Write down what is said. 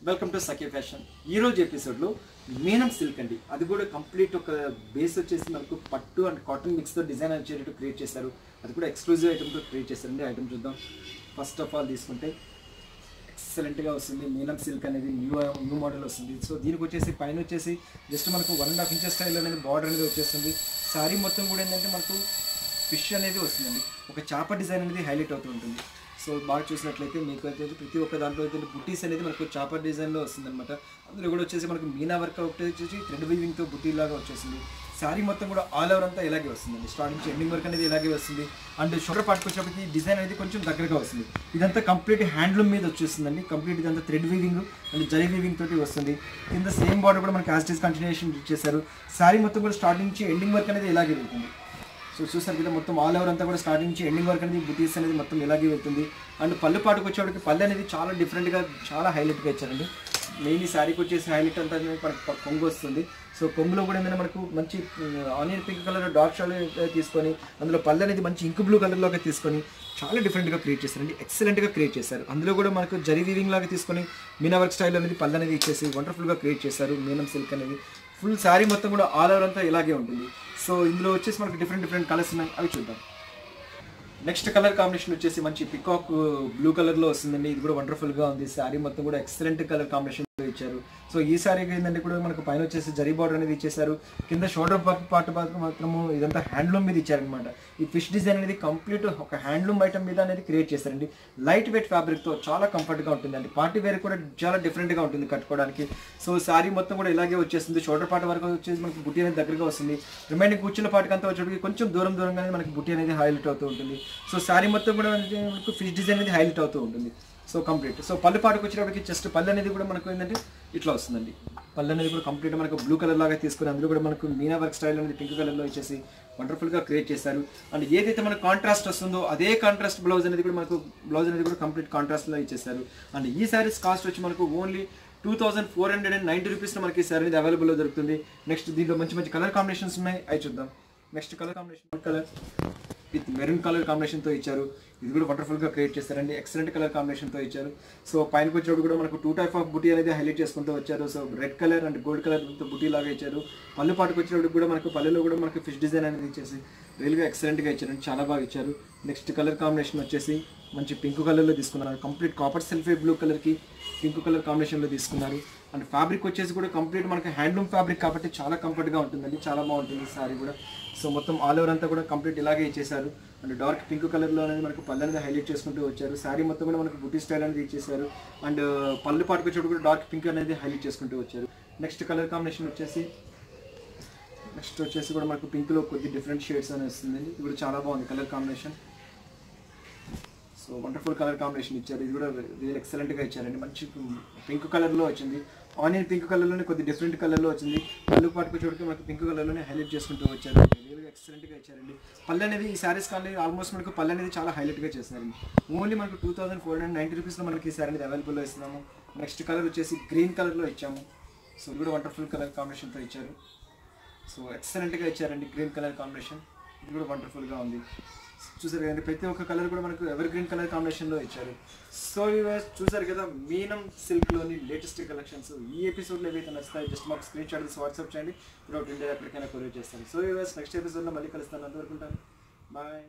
Welcome to Sakhi fashion. ఈ రోజు ఎపిసోడ్లో మీనం సిల్క్ అండి, అది కూడా కంప్లీట్ ఒక బేస్ వచ్చేసి మనకు పట్టు అండ్ కాటన్ మిక్స్తో డిజైన్ వచ్చేటట్టు క్రియేట్ చేశారు. అది కూడా ఎక్స్క్లూజివ్ ఐటమ్తో క్రియేట్ చేశారండి. ఐటమ్ చూద్దాం. ఫస్ట్ ఆఫ్ ఆల్ తీసుకుంటే ఎక్సలెంట్గా వస్తుంది. మీనం సిల్క్ అనేది న్యూ మోడల్ వస్తుంది. సో దీనికి వచ్చేసి పైన వచ్చేసి జస్ట్ మనకు 1.5 ఇంచెస్ స్టైల్ అనేది బార్డర్ అనేది వచ్చేస్తుంది. శారీ మొత్తం కూడా ఏంటంటే మనకు ఫిష్ అనేది వస్తుందండి, ఒక చాప డిజైన్ అనేది హైలైట్ అవుతూ ఉంటుంది. సో బాగా చూసినట్లయితే మీకు అయితే ప్రతి ఒక్క దాంట్లో అయితే బుటీస్ అనేది మనకు చాపర్ డిజైన్లో వస్తుంది అనమాట. అందులో కూడా వచ్చేసి మనకు మీనా వర్క్ వచ్చేసి థ్రెడ్ వీవింగ్తో బుటీ లాగా వచ్చేసింది. శారీ మొత్తం కూడా ఆల్ ఓవర్ అంతా ఇలాగే వస్తుందండి. స్టార్టింగ్ నుంచి ఎండింగ్ వర్క్ అనేది ఇలాగే వస్తుంది. అండ్ షోల్డర్ పార్ట్కి వచ్చేప్పటికి డిజైన్ అనేది కొంచెం దగ్గరగా వస్తుంది. ఇదంతా కంప్లీట్ హ్యాండ్లూమ్ మీద వచ్చేస్తుందండి. కంప్లీట్ ఇదంతా thread weaving and zari weaving తోటి వస్తుంది. కింద సేమ్ బార్డర్ కూడా మనకి యాజ్ ఇట్ ఈస్ కంటిన్యూషన్ ఇచ్చేసారు. శారీ మొత్తం కూడా స్టార్టింగ్ నుంచి ఎండింగ్ వర్క్ అనేది ఇలాగే వెళ్తుంది. సో చూసారు కదా, మొత్తం ఆల్ ఓవర్ అంతా కూడా స్టార్టింగ్ నుంచి ఎండింగ్ వరకు అనేది బుటీస్ అనేది మొత్తం ఇలాగే వెళ్తుంది. అండ్ పళ్ళు పాటుకు వచ్చేవాడికి పళ్ళు అనేది చాలా డిఫరెంట్గా చాలా హైలైట్గా ఇచ్చారండి. మెయిన్ ఈ శారీకి వచ్చేసి హైలైట్ అంతా మనకు కొంగు వస్తుంది. సో కొంగులో కూడా ఏంటంటే మనకు మంచి onion pink colour dark shawl తీసుకొని అందులో పళ్ళు అనేది మంచి ఇంక్ బ్లూ కలర్లోకి తీసుకొని చాలా డిఫరెంట్గా క్రియేట్ చేశారండి. ఎక్సలెంట్గా క్రియేట్ చేశారు. అందులో కూడా మనకు జరీ వీవింగ్ లాగా తీసుకొని మీనా వర్క్ స్టైల్ అనేది పళ్ళు అనేది ఇచ్చేసి వండర్ఫుల్గా క్రియేట్ చేశారు. మీనం సిల్క్ అనేది ఫుల్ శారీ మొత్తం కూడా ఆల్ ఓవర్ అంతా ఇలాగే ఉంటుంది. సో ఇందులో వచ్చేసి మనకు డిఫరెంట్ కలర్స్ ఉన్నాయి, అవి చూద్దాం. నెక్స్ట్ కలర్ కాంబినేషన్ వచ్చేసి మంచి పికాక్ బ్లూ కలర్లో వస్తుందండి. ఇది కూడా వండర్ఫుల్గా ఉంది. శారీ మొత్తం కూడా ఎక్సలెంట్ కలర్ కాంబినేషన్ ఇచ్చారు. సో ఈ శారీకి ఏంటంటే కూడా మనకు పైన వచ్చేసి జరీ బార్డర్ అనేది ఇచ్చేసారు. కింద షోల్డర్ పార్ట్ మాత్రము ఇదంతా హ్యాండ్లూమ్ మీద ఇచ్చారనమాట. ఈ ఫిష్ డిజైన్ అనేది కంప్లీట్ ఒక హ్యాండ్లూమ్ ఐటమ్ మీద అనేది క్రియేట్ చేశారండి. లైట్ వెయిట్ ఫ్యాబ్రిక్తో చాలా కంఫర్ట్గా ఉంటుందండి. పార్టీ వేర్ కూడా చాలా డిఫరెంట్గా ఉంటుంది కట్టుకోవడానికి. సో శారీ మొత్తం కూడా ఇలాగే వచ్చేస్తుంది. షోల్డర్ పార్ట్ వరకు వచ్చేసి మనకి బుట్టి అనేది దగ్గరగా వస్తుంది. రిమైనింగ్ కూర్చున్న పార్ట్కి అంతా వచ్చేటికి కొంచెం దూరంగానే మనకి బుట్టి అనేది హైలైట్ అవుతూ ఉంటుంది. సో శారీ మొత్తం కూడా మనకు ఫిష్ డిజైన్ అనేది హైలైట్ అవుతూ ఉంటుంది. So complete. సో పళ్ళు పాటుకు వచ్చేటప్పటికి జస్ట్ పళ్ళు అనేది కూడా మనకు ఏంటంటే ఇట్లా వస్తుందండి. పళ్ళు అనేది కూడా కంప్లీట్ మనకు బ్లూ కలర్ లాగా తీసుకుని అందులో కూడా మనకు మీనా వర్క్ స్టైల్ అనేది పింక్ కలర్లో ఇచ్చేసి వండర్ఫుల్గా క్రియేట్ చేశారు. అండ్ ఏదైతే మనకు కాంట్రాస్ట్ వస్తుందో అదే కాంట్రాస్ట్ బ్లౌజ్ అనేది కూడా కంప్లీట్ కాంట్రాస్ట్లో ఇచ్చేసారు. అండ్ ఈ శారీస్ కాస్ట్ వచ్చి మనకు ఓన్లీ 2490 రూపీస్లో మనకి ఈ శారీ అనేది అవైలబుల్లో దొరుకుతుంది. నెక్స్ట్ దీంట్లో మంచి కలర్ కాంబినేషన్స్ ఉన్నాయి, అవి చూద్దాం. Next colour combination colour with maroon colour కాంబినేషన్తో ఇచ్చారు. ఇది కూడా వండర్ఫుల్గా క్రియేట్ చేస్తారండి. ఎక్సలెంట్ కలర్ కాంబినేషన్తో ఇచ్చారు. సో పైనకి వచ్చేటప్పుడు కూడా మనకు 2 టైప్ ఆఫ్ బుటీ అనేది హైలైట్ చేసుకుంటూ వచ్చారు. So red colour and gold colour బుటీ లాగా ఇచ్చారు. పళ్ళు పాటుకు వచ్చేటప్పుడు కూడా మనకు పళ్ళులో కూడా మనకు ఫిష్ డిజైన్ అనేది ఇచ్చేసి రియల్గా ఎక్సలెంట్గా ఇచ్చారండి. చాలా బాగా ఇచ్చారు. నెక్స్ట్ కలర్ కాంబినేషన్ వచ్చేసి మంచి పింక్ కలర్లో తీసుకున్నారు. కంప్లీట్ కాపర్ సల్ఫేట్ బ్లూ కలర్కి పింక్ కలర్ కాంబినేషన్లో తీసుకున్నారు. అండ్ ఫ్యాబ్రిక్ వచ్చేసి కూడా కంప్లీట్ మనకి హ్యాండ్లూమ్ ఫ్యాబ్రిక్ కాబట్టి చాలా కంఫర్ట్గా ఉంటుందండి. చాలా బాగుంటుంది శారీ కూడా. సో మొత్తం ఆల్ ఓవర్ అంతా కూడా కంప్లీట్ ఇలాగే ఇచ్చేసారు. అండ్ డార్క్ పింక్ కలర్లో అనేది మనకు పళ్ళు అనేది హైలైట్ చేసుకుంటూ వచ్చారు. శారీ మొత్తం కూడా మనకు బుటీ స్టైల్ అనేది ఇచ్చేసారు. అండ్ పళ్ళు పాటుకు వచ్చేటప్పుడు కూడా డార్క్ పింక్ అనేది హైలైట్ చేసుకుంటూ వచ్చారు. నెక్స్ట్ కలర్ కాంబినేషన్ వచ్చేసి కూడా మనకు పింక్లో కొద్ది డిఫరెంట్ షేడ్స్ అనేది వస్తుందండి. ఇది కూడా చాలా బాగుంది colour combination. So wonderful colour combination ఇచ్చారు. ఇది కూడా రియల్ ఎక్సలెంట్గా ఇచ్చారండి. మంచి పింక్ కలర్లో వచ్చింది. ఆనియన్ పింక్ కలర్లోనే కొద్ది డిఫరెంట్ కలర్లో వచ్చింది. పళ్ళు పాటుకు చూడకి మనకు పింక్ కలర్లోనే హైలైట్ చేసుకుంటూ వచ్చారు. రియల్గా ఎక్సలెంట్గా ఇచ్చారండి. పళ్ళు అనేది ఈ శారీస్ కానీ ఆల్మోస్ట్ మనకు పళ్ళు అనేది చాలా హైలైట్గా చేస్తారండి. ఓన్లీ మనకు 2490 రూపీస్లో మనకి ఈ శారీ అనేది అవైలబుల్లో ఇస్తున్నాము. నెక్స్ట్ కలర్ వచ్చేసి గ్రీన్ కలర్లో ఇచ్చాము. సో ఇది కూడా వండర్ఫుల్ కలర్ కాంబినేషన్తో ఇచ్చారు. సో ఎక్సలెంట్గా ఇచ్చారండి గ్రీన్ కలర్ కాంబినేషన్. ఇది కూడా వండర్ఫుల్గా ఉంది. చూసారు కదండి, ప్రతి ఒక్క కలర్ కూడా మనకు ఎవర్ గ్రీన్ కలర్ కాంబినేషన్లో ఇచ్చారు. సో వ్యూవర్స్ చూసారు కదా మీనం సిల్క్లోని లేటెస్ట్ కలెక్షన్స్. ఈ ఎపిసోడ్లో ఏవైతే నచ్చుతాయి జస్ట్ మాకు స్క్రీన్ షాట్ తీసి వాట్సాప్ చేయండి. త్రూఅవుట్ ఇండియా ఎక్కడికైనా కొరియర్ చేస్తాను. సో వ్యూవర్స్ నెక్స్ట్ ఎపిసోడ్లో మళ్ళీ కలుస్తాను. అంతవరకు ఉంటాను. బాయ్.